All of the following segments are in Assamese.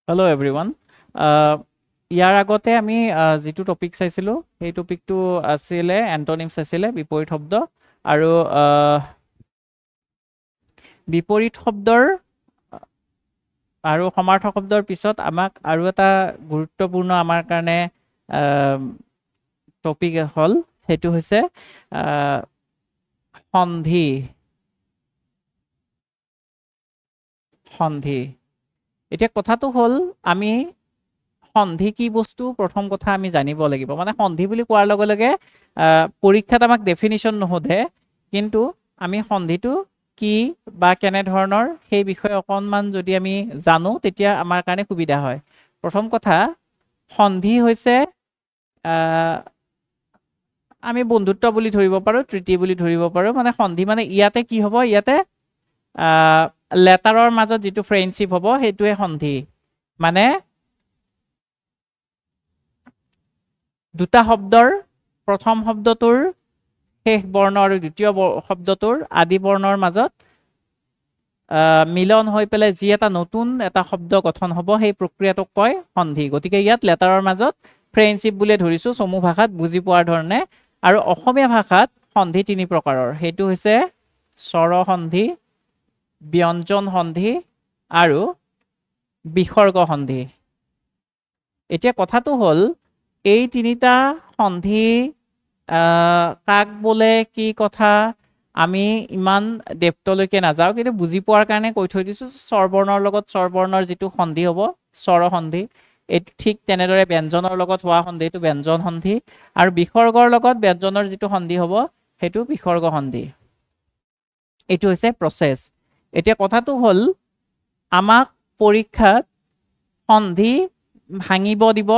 Hello everyone. ইয়াৰ আগতে আমি যিটো টপিক চাইছিলোঁ সেই টপিকটো আছিলে এন্টনিমছ আছিলে বিপৰীত শব্দ আৰু বিপৰীত শব্দৰ আৰু সমাৰ্থক শব্দৰ পিছত আমাক আৰু এটা গুৰুত্বপূৰ্ণ আমাৰ কাৰণে টপিক হ'ল সেইটো হৈছে সন্ধি সন্ধি এতিয়া কথাটো হ'ল আমি সন্ধি কি বস্তু প্ৰথম কথা আমি জানিব লাগিব মানে সন্ধি বুলি কোৱাৰ লগে লগে পৰীক্ষাত আমাক ডেফিনিশ্যন নোসোধে কিন্তু আমি সন্ধিটো কি বা কেনে ধৰণৰ সেই বিষয়ে অকণমান যদি আমি জানো তেতিয়া আমাৰ কাৰণে সুবিধা হয় প্ৰথম কথা সন্ধি হৈছে আমি বন্ধুত্ব বুলি ধৰিব পাৰো তৃতীয় বুলি ধৰিব পাৰো মানে সন্ধি মানে ইয়াতে কি হ'ব ইয়াতে লেটাৰৰ মাজত যিটো ফ্ৰেণ্ডশ্বিপ হ'ব সেইটোৱে সন্ধি মানে দুটা শব্দৰ প্ৰথম শব্দটোৰ শেষ বৰ্ণ আৰু দ্বিতীয় শব্দটোৰ আদি বৰ্ণৰ মাজত মিলন হৈ পেলাই যি এটা নতুন এটা শব্দ গঠন হ'ব সেই প্ৰক্ৰিয়াটোক কয় সন্ধি গতিকে ইয়াত লেটাৰৰ মাজত ফ্ৰেণ্ডশ্বিপ বুলি ধৰিছো চমু ভাষাত বুজি পোৱাৰ ধৰণে আৰু অসমীয়া ভাষাত সন্ধি তিনি প্ৰকাৰৰ সেইটো হৈছে স্বৰ সন্ধি ব্যঞ্জন সন্ধি আৰু বিসৰ্গ সন্ধি এতিয়া কথাটো হ'ল এই তিনিটা সন্ধি কাক বোলে কি কথা আমি ইমান ডেপ্থলৈকে নাযাওঁ কিন্তু বুজি পোৱাৰ কাৰণে কৈ থৈ দিছোঁ স্বৰবৰ্ণৰ লগত স্বৰবৰ্ণৰ যিটো সন্ধি হ'ব স্বৰ সন্ধি এইটো ঠিক তেনেদৰে ব্যঞ্জনৰ লগত হোৱা সন্ধিটো ব্যঞ্জন সন্ধি আৰু বিসৰ্গৰ লগত ব্যঞ্জনৰ যিটো সন্ধি হ'ব সেইটো বিসৰ্গ সন্ধি এইটো হৈছে প্ৰচেছ এতিয়া কথাটো হ'ল আমাক পৰীক্ষাত সন্ধি ভাঙিব দিব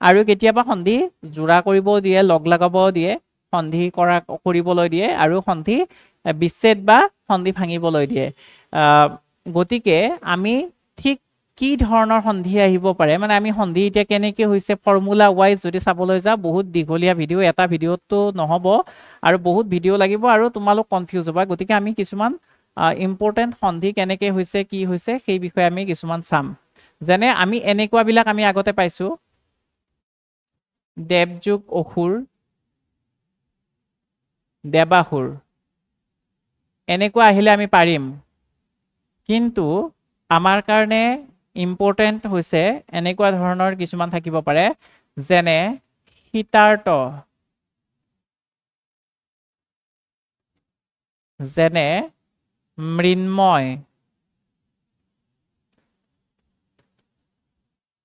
আৰু কেতিয়াবা সন্ধি জোৰা কৰিব দিয়ে লগ লগাব দিয়ে সন্ধি কৰিবলৈ দিয়ে আৰু সন্ধি বিচ্ছেদ বা সন্ধি ভাঙিবলৈ দিয়ে গতিকে আমি ঠিক কি ধৰণৰ সন্ধি আহিব পাৰে মানে আমি সন্ধি এতিয়া কেনেকৈ হৈছে ফৰ্মুলা ৱাইজ যদি চাবলৈ যাওঁ বহুত দীঘলীয়া ভিডিঅ' এটা ভিডিঅ'টো নহ'ব আৰু বহুত ভিডিঅ' লাগিব আৰু তোমালোক কনফিউজ হ'বা গতিকে আমি কিছুমান ইম্পৰ্টেণ্ট সন্ধি কেনেকৈ হৈছে কি হৈছে সেই বিষয়ে আমি কিছুমান চাম যেনে আমি এনেকুৱাবিলাক আমি আগতে পাইছোঁ দেৱযুগ অসুৰ দেৱাসুৰ এনেকুৱা আহিলে আমি পাৰিম কিন্তু আমাৰ কাৰণে ইম্পৰ্টেণ্ট হৈছে এনেকুৱা ধৰণৰ কিছুমান থাকিব পাৰে যেনে শীতাৰ্ত যেনে মৃন্ময়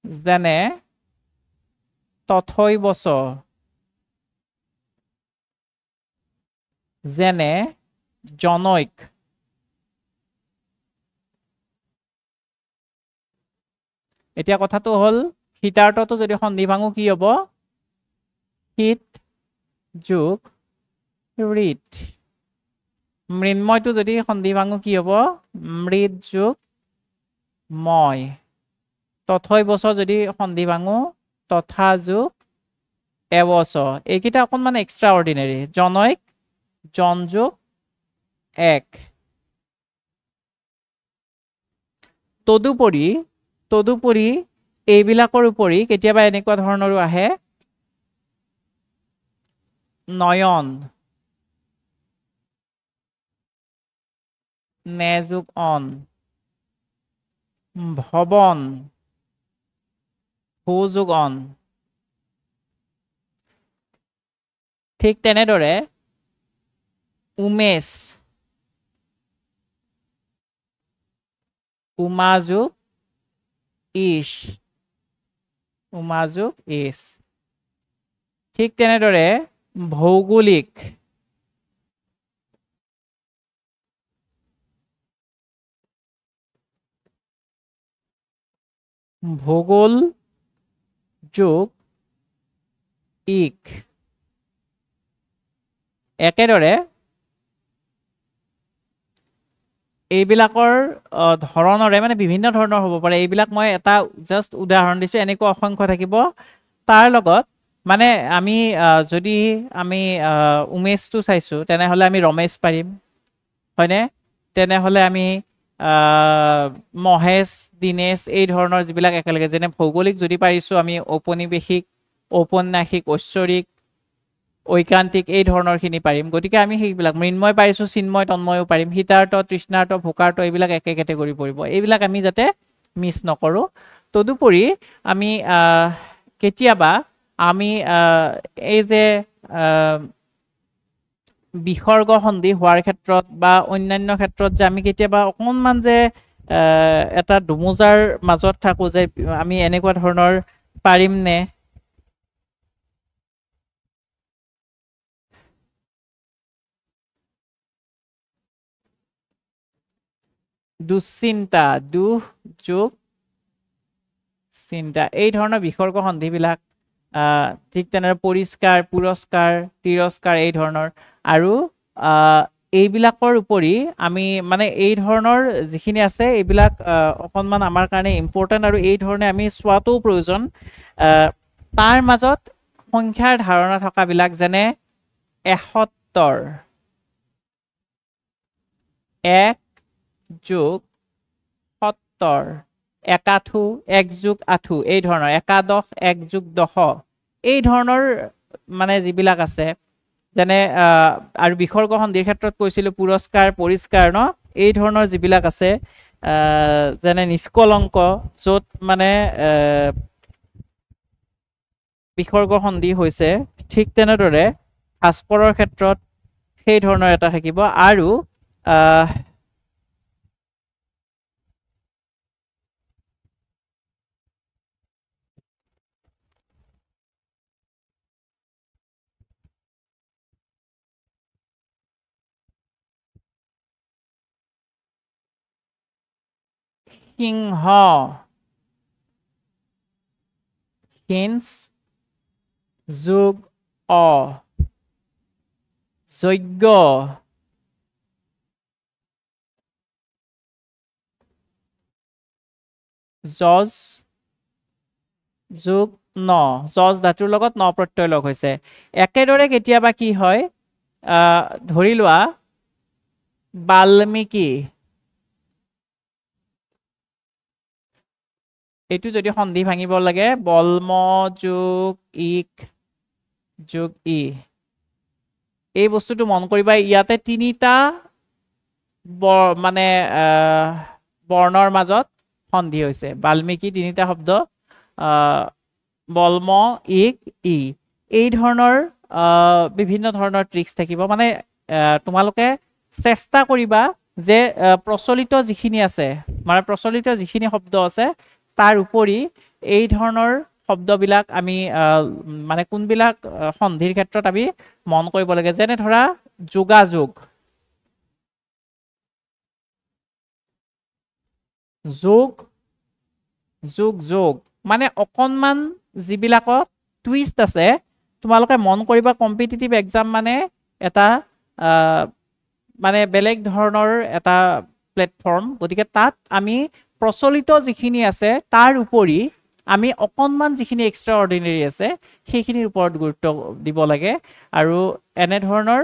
যেনে তথৈবচ যেনে জনৈক এতিয়া কথাটো হ'ল শীতাৰ্থটো যদি সন্ধি ভাঙো কি হ'ব শীত যোগ ঋত মৃন্ময়টো যদি সন্ধি ভাঙো কি হ'ব মৃত যোগ ময় তথৈবচ যদি সন্ধি ভাঙো তথা যোগ এবচ এইকেইটা অকণমান এক্সট্ৰা অৰ্ডিনেৰী জনৈক জন যোগ এক তদুপৰি এইবিলাকৰ উপৰি কেতিয়াবা এনেকুৱা ধৰণৰো আহে নয়ন নে যোগ অন ভৱন ভূ যোগ অন ঠিক তেনেদৰে উমেশ উমা যোগ ইশ উমা যোগ ইশ ঠিক তেনেদৰে ভৌগোলিক ভূগোল যোগ ইক একেদৰে এইবিলাকৰ ধৰণৰে মানে বিভিন্ন ধৰণৰ হ'ব পাৰে এইবিলাক মই এটা জাষ্ট উদাহৰণ দিছোঁ এনেকুৱা অসংখ্য থাকিব তাৰ লগত মানে আমি যদি আমি উমেশটো চাইছোঁ তেনেহ'লে আমি ৰমেশ পাৰিম হয়নে তেনেহ'লে আমি মহেশ দিনেশ এই ধৰণৰ যিবিলাক একেলগে যেনে ভৌগোলিক যদি পাৰিছো আমি ঔপনিবেশিক ঔপন্যাসিক ঐশ্বৰিক ঐকান্তিক এই ধৰণৰ খিনি পাৰিম গতিকে আমি সেইবিলাক মৃন্ময় পাৰিছো চিন্ময় তন্ময়ও পাৰিম হিতাৰ্থ তৃষ্ণাৰ্থ ভোকাৰ্থ এইবিলাক একে কেটেগৰী পৰিব এইবিলাক আমি যাতে মিছ নকৰো তদুপৰি আমি কেতিয়াবা আমি এই যে বিসৰ্গ সন্ধি হোৱাৰ ক্ষেত্ৰত বা অন্যান্য ক্ষেত্ৰত যে আমি কেতিয়াবা অকণমান যে এটা দুমোজাৰ মাজত থাকো যে আমি এনেকুৱা ধৰণৰ পাৰিম নে দুশ্চিন্তা দুখ যোগ চিন্তা এই ধৰণৰ বিসৰ্গ সন্ধিবিলাক ঠিক তেনেদৰে পৰিষ্কাৰ পুৰস্কাৰ তিৰস্কাৰ এই ধৰণৰ আৰু এইবিলাকৰ উপৰি আমি মানে এই ধৰণৰ যিখিনি আছে এইবিলাক অকণমান আমাৰ কাৰণে ইম্পৰ্টেণ্ট আৰু এই ধৰণে আমি চোৱাটো প্ৰয়োজন তাৰ মাজত সংখ্যাৰ ধাৰণা থকাবিলাক যেনে ৭১ ১ যোগ ৭০ একাঠু ১ যোগ আঠু এই ধৰণৰ একাদশ ১ যোগ দশ এই ধৰণৰ মানে যিবিলাক আছে যেনে আৰু বিসৰ্গ সন্ধিৰ ক্ষেত্ৰত কৈছিলো পুৰস্কাৰ পৰিষ্কাৰ ন এই ধৰণৰ যিবিলাক আছে যেনে নিষ্কলংক য'ত মানে বিসৰ্গ সন্ধি হৈছে ঠিক তেনেদৰে ভাস্কৰৰ ক্ষেত্ৰত সেই ধৰণৰ এটা থাকিব আৰু সিংহ হিন্স যোগ যজ্ঞ যজ যোগ ন যজ ধাতুৰ লগত ন প্ৰত্যয় লগ হৈছে একেদৰে কেতিয়াবা কি হয় ধৰি লোৱা বাল্মীকি এইটো যদি সন্ধি ভাঙিব লাগে বল্ম যোগ ইক যোগ ই এই বস্তুটো মন কৰিবা ইয়াতে তিনিটা মানে বৰ্ণৰ মাজত সন্ধি হৈছে বাল্মীকি তিনিটা শব্দ বল্ম ইক ই এই ধৰণৰ বিভিন্ন ধৰণৰ ট্ৰিক্স থাকিব মানে তোমালোকে চেষ্টা কৰিবা যে প্ৰচলিত যিখিনি আছে মানে প্ৰচলিত যিখিনি শব্দ আছে তাৰ উপৰি এই ধৰণৰ শব্দবিলাক আমি মানে কোনবিলাক সন্ধিৰ ক্ষেত্ৰত আমি মন কৰিব লাগে যেনে ধৰা যোগাযোগ যোগ যোগ যোগ মানে অকণমান যিবিলাকত টুইষ্ট আছে তোমালোকে মন কৰিবা কম্পিটিটিভ এক্সাম মানে এটা মানে বেলেগ ধৰণৰ এটা প্লেটফৰ্ম গতিকে তাত আমি প্ৰচলিত যিখিনি আছে তাৰ উপৰি আমি অকণমান যিখিনি এক্সট্ৰা অৰ্ডিনেৰী আছে সেইখিনিৰ ওপৰত গুৰুত্ব দিব লাগে আৰু এনে ধৰণৰ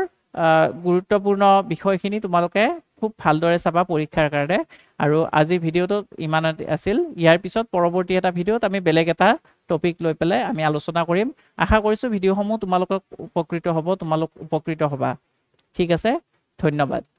গুৰুত্বপূৰ্ণ বিষয়খিনি তোমালোকে খুব ভালদৰে চাবা পৰীক্ষাৰ কাৰণে আৰু আজিৰ ভিডিঅ'টো ইমান আছিল ইয়াৰ পিছত পৰৱৰ্তী এটা ভিডিঅ'ত আমি বেলেগ এটা টপিক লৈ পেলাই আমি আলোচনা কৰিম আশা কৰিছো ভিডিঅ'সমূহ তোমালোকক উপকৃত হ'ব তোমালোক উপকৃত হ'বা ঠিক আছে ধন্যবাদ